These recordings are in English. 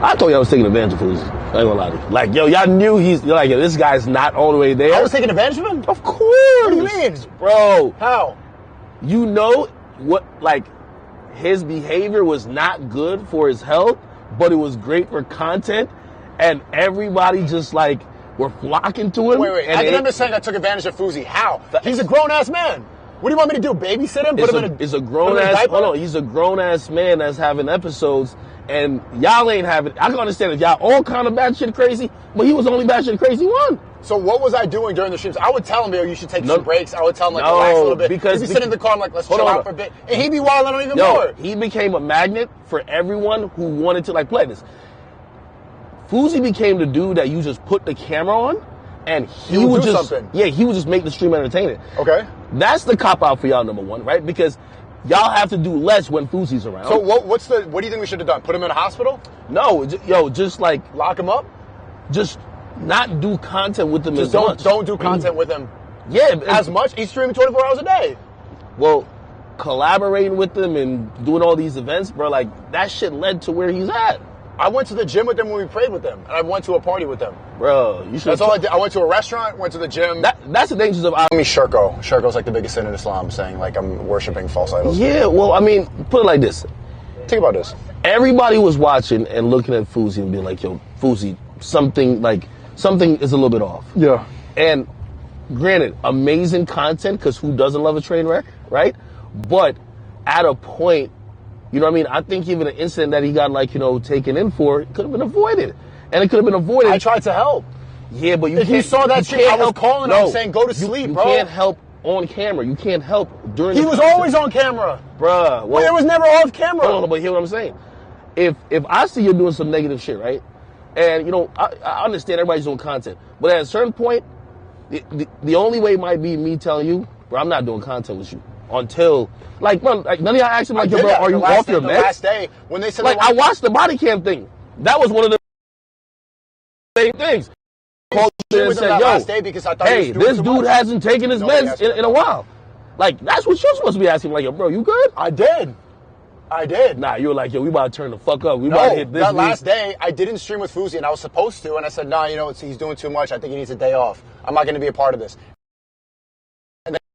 I told you I was taking advantage of Fousey. I ain't gonna lie to you. Like, yo, y'all knew you're like, yo, this guy's not all the way there. I was taking advantage of him? Of course. What do you mean? Bro. How? You know what, like, his behavior was not good for his health, but it was great for content, and everybody just, like, were flocking to him. Wait. Akademiks saying I took advantage of Fousey. How? He's a grown-ass man. What do you want me to do? Babysit him? He's a grown-ass, hold on, he's a grown-ass man that's having episodes, and y'all ain't having, I can understand if y'all all kind of batshit crazy, but he was only batshit crazy one. So what was I doing during the streams? I would tell him, yo, you should take some breaks. I would tell him, like, relax a little bit. He'd be sitting in the car, I'm like, let's chill out for a bit. And he'd be wilding on even more. He became a magnet for everyone who wanted to, like, play this. Fousey became the dude that you just put the camera on, and he would just, something. Yeah, he would just make the stream entertaining. Okay. That's the cop-out for y'all, number one, right? Because y'all have to do less when Fousey's around. So what do you think we should have done? Put him in a hospital? No, just like... Lock him up? Just not do content with him as much. Don't do content with him. Yeah. As much? He's streaming 24 hours a day. Well, collaborating with him and doing all these events, bro, like, that shit led to where he's at. I went to the gym with them when we prayed with them, and I went to a party with them. Bro, you should. That's all I did. I went to a restaurant, went to the gym. That's the dangers of... I mean, Shirko. Shirko's like the biggest sin in Islam, saying, like, I'm worshiping false idols. Yeah, well, I mean, put it like this. Think about this. Everybody was watching and looking at Fousey and being like, yo, Fousey, something is a little bit off. Yeah. And granted, amazing content, because who doesn't love a train wreck, right? But at a point, you know what I mean? I think even an incident that he got, like, you know, taken in for could have been avoided. And it could have been avoided. I tried to help. Yeah, but if you saw that shit, I was calling him saying, go to sleep, bro. You can't help on camera. You can't help during He was always on camera. Bruh. Well, it was never off camera. No, but hear what I'm saying. If I see you doing some negative shit, right? And, you know, I understand everybody's doing content. But at a certain point, the only way might be me telling you, bro, I'm not doing content with you. Until, like, bro, like, none of y'all asked him, like, yo, bro, are you off your meds? The last day, when they said, like, I watched the body cam thing. That was one of the same things. Called and said, yo, last day because I thought hey, this dude hasn't taken his meds in a while. Like, that's what you're supposed to be asking. Like, yo, bro, you good? I did. Nah, you were like, yo, we about to turn the fuck up. We about to hit this. That last day, I didn't stream with Fousey, and I was supposed to, and I said, nah, you know, he's doing too much. I think he needs a day off. I'm not going to be a part of this.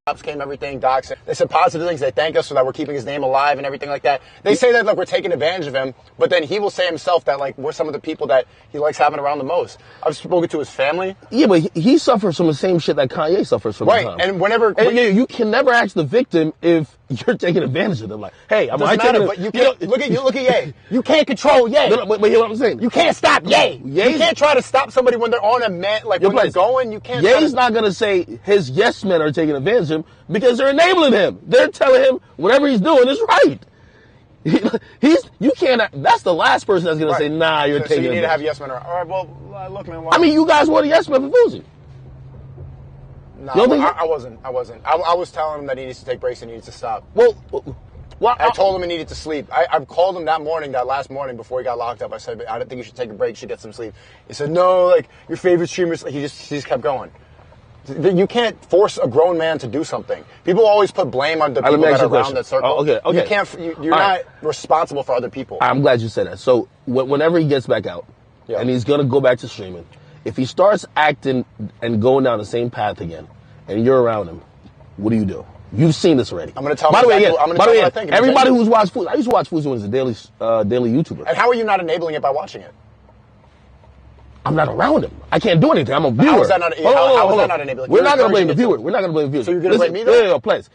Cops came, everything, docs. They said positive things. They thank us so that we're keeping his name alive and everything like that. They say that, like, we're taking advantage of him, but then he will say himself that, like, we're some of the people that he likes having around the most. I've spoken to his family. Yeah, but he suffers from the same shit that Kanye suffers from. Right, and whenever... And, you can never ask the victim if you're taking advantage of them. Like, hey, I'm not matter, but you can't... Look at Ye. You can't control Ye. No, but hear what I'm saying. You can't stop Ye. You can't try to stop somebody when they're on a man, like, when they're going, you can't... Ye's not going to say his yes men are taking advantage of him because they're enabling him. They're telling him whatever he's doing is right. You can't... That's the last person that's going to say, nah, you're taking advantage. So you need to have yes men. All right, well, look, man. I mean, you guys were the yes men for Fousey. No, I wasn't. I was telling him that he needs to take breaks and he needs to stop. Well, I told him he needed to sleep. I called him that last morning before he got locked up. I said, I don't think you should take a break. You should get some sleep. He said, no, like, your favorite streamers. He just kept going. You can't force a grown man to do something. People always put blame on the people that are around that circle. Okay. You can't. You're not responsible for other people. I'm glad you said that. So whenever he gets back out, and he's gonna go back to streaming, if he starts acting and going down the same path again, and you're around him, what do you do? You've seen this already. I'm going to tell him what I think. Everybody who's watched Fousey, I used to watch Fousey when he was a daily YouTuber. And how are you not enabling it by watching it? I'm not around him. I can't do anything. I'm a viewer. How is that not enabling? We're not going to blame the viewer. We're not going to blame the viewer. So you're going to blame me though? Yeah, please.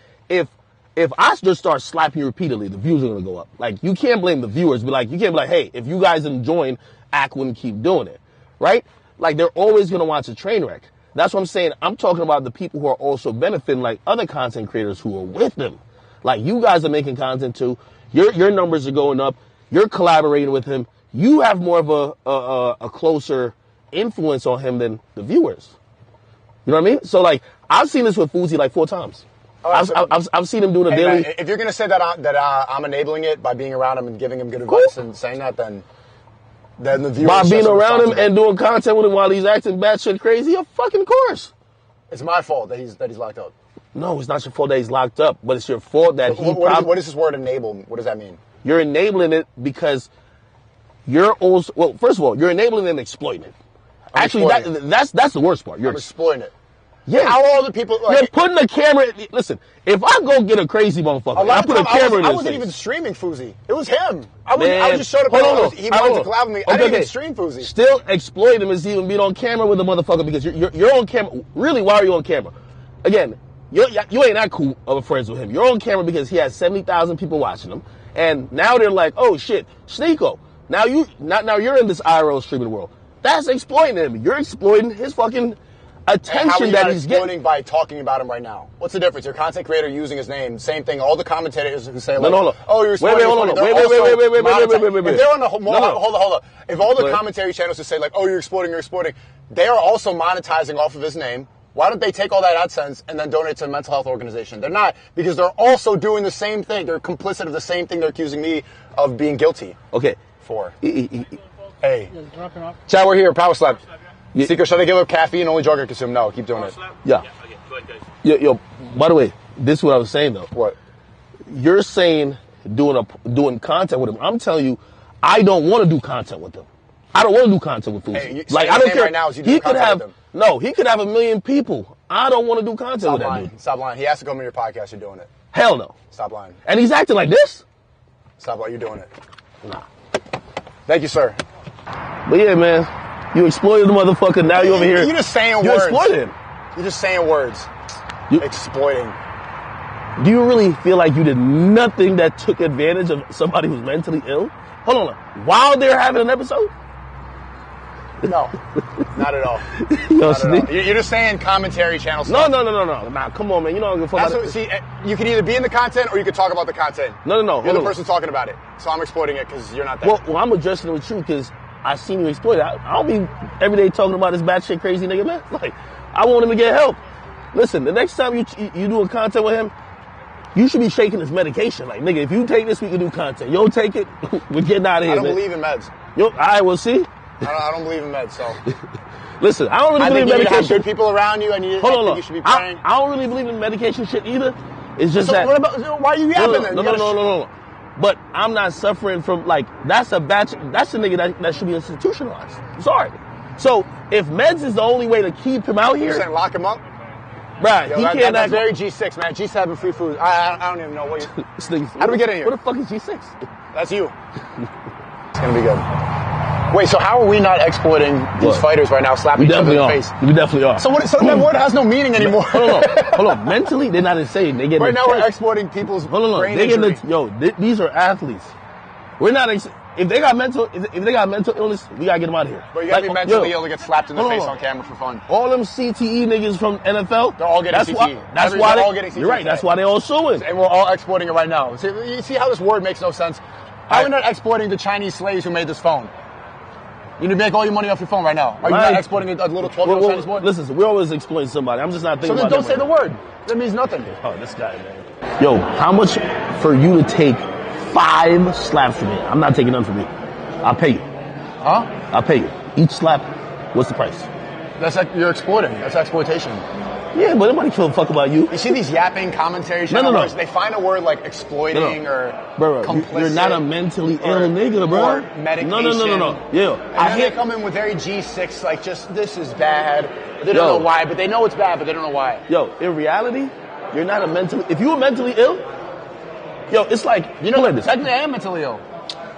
If I just start slapping you repeatedly, the views are going to go up. Like, you can't blame the viewers. But, like, you can't be like, hey, if you guys enjoying, Ak wouldn't keep doing it. Right? Like, they're always going to watch a train wreck. That's what I'm saying. I'm talking about the people who are also benefiting, like other content creators who are with them. Like, you guys are making content too. Your numbers are going up. You're collaborating with him. You have more of a closer influence on him than the viewers. You know what I mean? So, like, I've seen this with Fousey like 4 times. I've seen him doing a daily. Man, if you're gonna say that I'm enabling it by being around him and giving him good advice and saying that, then the viewers by being around him and doing content with him while he's acting batshit crazy, of fucking course. It's my fault that he's locked up. No, it's not your fault that he's locked up, but it's your fault that what is this word enable? What does that mean? You're enabling it because you're also, well, first of all, you're enabling them exploiting it. Actually, that's the worst part. You're exploiting it. Yeah. How all the people... You're putting a camera... Listen, if I go get a crazy motherfucker, I put a camera in his face. I wasn't even streaming Fousey. It was him. I just showed up. He wanted to collab with me. I didn't even stream Fousey. Still exploit him as even being on camera with the motherfucker because you're on camera. Really, why are you on camera? Again, you ain't that cool of friends with him. You're on camera because he has 70,000 people watching him. And now they're like, oh, shit, Sneako. Now you're in this IRL streaming world. That's exploiting him. You're exploiting his fucking... attention that he's getting by talking about him right now. What's the difference? Your content creator using his name, same thing. All the commentators who say like, "Oh, you're exploiting." Wait. If they're on the hold on. If all the commentary channels who say like, "Oh, you're exploiting," they are also monetizing off of his name. Why don't they take all that AdSense and then donate to a mental health organization? They're not, because they're also doing the same thing. They're complicit of the same thing they're accusing me of being guilty. Okay. For. Hey. Chad, we're here. Power slap. Sneako, should I give up caffeine? Only drug I consume? No, keep doing it. Yeah. Yo, by the way, this is what I was saying, though. What? You're saying doing content with him. I'm telling you, I don't want to do content with him. I don't want to do content with Fousey. Hey, like, I don't care. Right now is you he could have, he could have 1 million people. I don't want to do content with that dude. Stop lying. He has to come to your podcast. You're doing it. Hell no. Stop lying. And he's acting like this? Stop lying. You're doing it. Nah. Thank you, sir. But yeah, man. You exploited the motherfucker. Now you're over here. You're just saying words. You exploited him. You're just saying words. Exploiting. Do you really feel like you did nothing that took advantage of somebody who's mentally ill? Hold on. While they're having an episode? No. Not at all. You're just saying commentary channel stuff. No. Nah, come on, man. You know I'm gonna fuck. See, you can either be in the content or you can talk about the content. No. You're the person talking about it. So I'm exploiting it because you're not there. Well, I'm addressing it with you because I seen you exploit it. I don't be every day talking about this batshit crazy nigga, man. Like, I want him to get help. Listen, the next time you do a content with him, you should be shaking his medication. Like, nigga, if you take this, we can do content. You don't take it, we're getting out of here, I don't believe in meds. All right, we'll see. I don't believe in meds, so. Listen, I don't really believe in medication. You have good people around you, and you should be praying. I don't really believe in medication shit either. It's just that. What about, why are you yapping then? No. But I'm not suffering from, like, that's a nigga that should be institutionalized. I'm sorry. So, if meds is the only way to keep him out here. You're saying lock him up? Right, he can't that's very G6, man. G7 free food. I don't even know what you... How do we get in here? What the fuck is G6? That's you. It's going to be good. Wait, so how are we not exploiting these fighters right now, slapping each other in the face? We definitely are. So that word has no meaning anmental Hold on. Mentally, they're not insane. They get right now we're exploiting people's brain injury. These are athletes. We're not... If they got mental illness, we gotta get them out of here. But you gotta be mentally ill to get slapped in the face on camera for fun. All them CTE niggas from NFL, they're all getting CTE. That's why they're all getting CTE. You're right. That's why they're all suing. And we're all exploiting it right now. You see how this word makes no sense? How are we not exploiting the Chinese slaves who made this phone? You need to make all your money off your phone right now. Are you not exploiting a little 12-year-old Chinese boy? Listen, we're always exploiting somebody. I'm just not thinking about So then don't say the word. That means nothing. Oh, this guy, man. Yo, how much for you to take 5 slaps from me? I'm not taking none from you. I'll pay you. Huh? I'll pay you. Each slap, what's the price? You're exploiting. That's exploitation. Yeah, but nobody give a fuck about you. You see these yapping commentary channel words? They find a word like exploiting or complicit. You're not a mentally ill nigga, bro. Or medication. No. Yeah. And they come in with very G6, like just, this is bad. They don't know why, but they know it's bad, but they don't know why. Yo, in reality, you're not a mentally... If you were mentally ill, it's like... You know, technically I am mentally ill.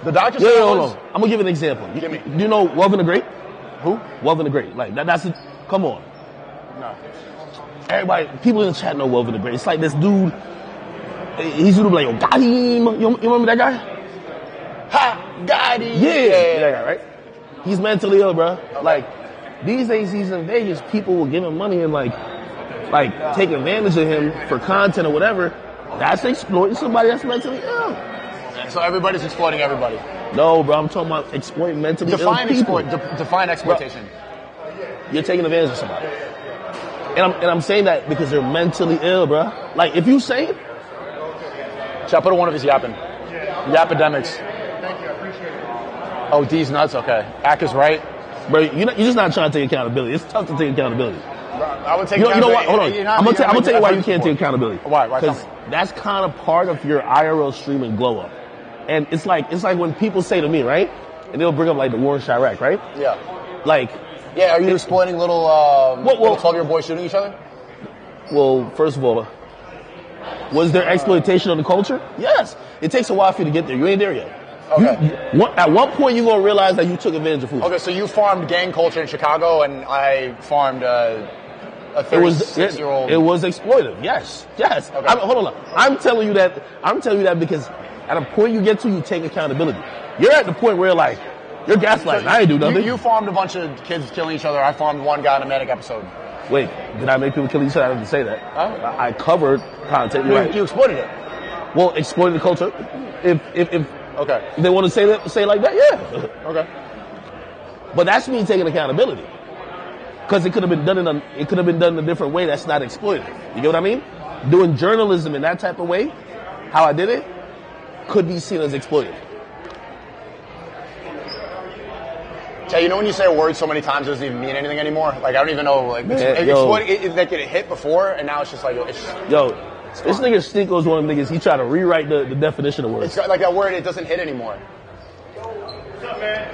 The doctor said hold on. I'm going to give you an example. Do you know Welvin the Great? Who? Welvin the Great. Like, that's it. Come on. No. Everybody, people in the chat know Welvin the Great. It's like this dude, he's like, yo, got him. You remember that guy? Ha, got him. Yeah, that guy, right? He's mentally ill, bro. Okay. Like, these days he's in Vegas, people will give him money and like take advantage of him for content or whatever. That's exploiting somebody that's mentally ill. So everybody's exploiting everybody. No, bro, I'm talking about exploiting mentally ill people. Define exploitation. Bro, you're taking advantage of somebody. And I'm saying that because they're mentally ill, bro. Like, if you say it... Should I put on one of his yapping? Yapidemics. Thank you, I appreciate it. Oh, D's nuts? Okay. Ak is right. Bro, you're just not trying to take accountability. It's tough to take accountability. Bro, I would take accountability. You know what? Hold on. I'm going to tell you why you can't take accountability. Why? Because that's kind of part of your IRL streaming glow up. And it's like when people say to me, right? and they'll bring up like the war in Chirac, right? Yeah. Like, yeah, are you exploiting little 12-year-old boys shooting each other? Well, first of all, was there exploitation of the culture? Yes. It takes a while for you to get there. You ain't there yet. Okay. At what point you gonna realize that you took advantage of Fousey? Okay, so you farmed gang culture in Chicago, and I farmed a 36-year-old. It was exploitive. Yes. Yes. Okay. Hold on. I'm telling you that because at a point you get to, you take accountability. You're at the point where you're like, you're gaslighting. I ain't do nothing. You farmed a bunch of kids killing each other. I farmed one guy in a Manic episode. Wait, did I make people kill each other? I didn't say that. Huh? I covered content. You exploited it. Well, exploiting the culture. If they want to say it like that, yeah. Okay. But that's me taking accountability. Because it could have been done in a different way that's not exploitive. You get what I mean? Doing journalism in that type of way, how I did it, could be seen as exploitive. Yeah, you know when you say a word so many times it doesn't even mean anything anymore? Like, I don't even know, like, it hit before, and now it's just like, this nigga Sneako is one of them niggas, he tried to rewrite the definition of words. It's like that word, it doesn't hit anymore. What's up, man?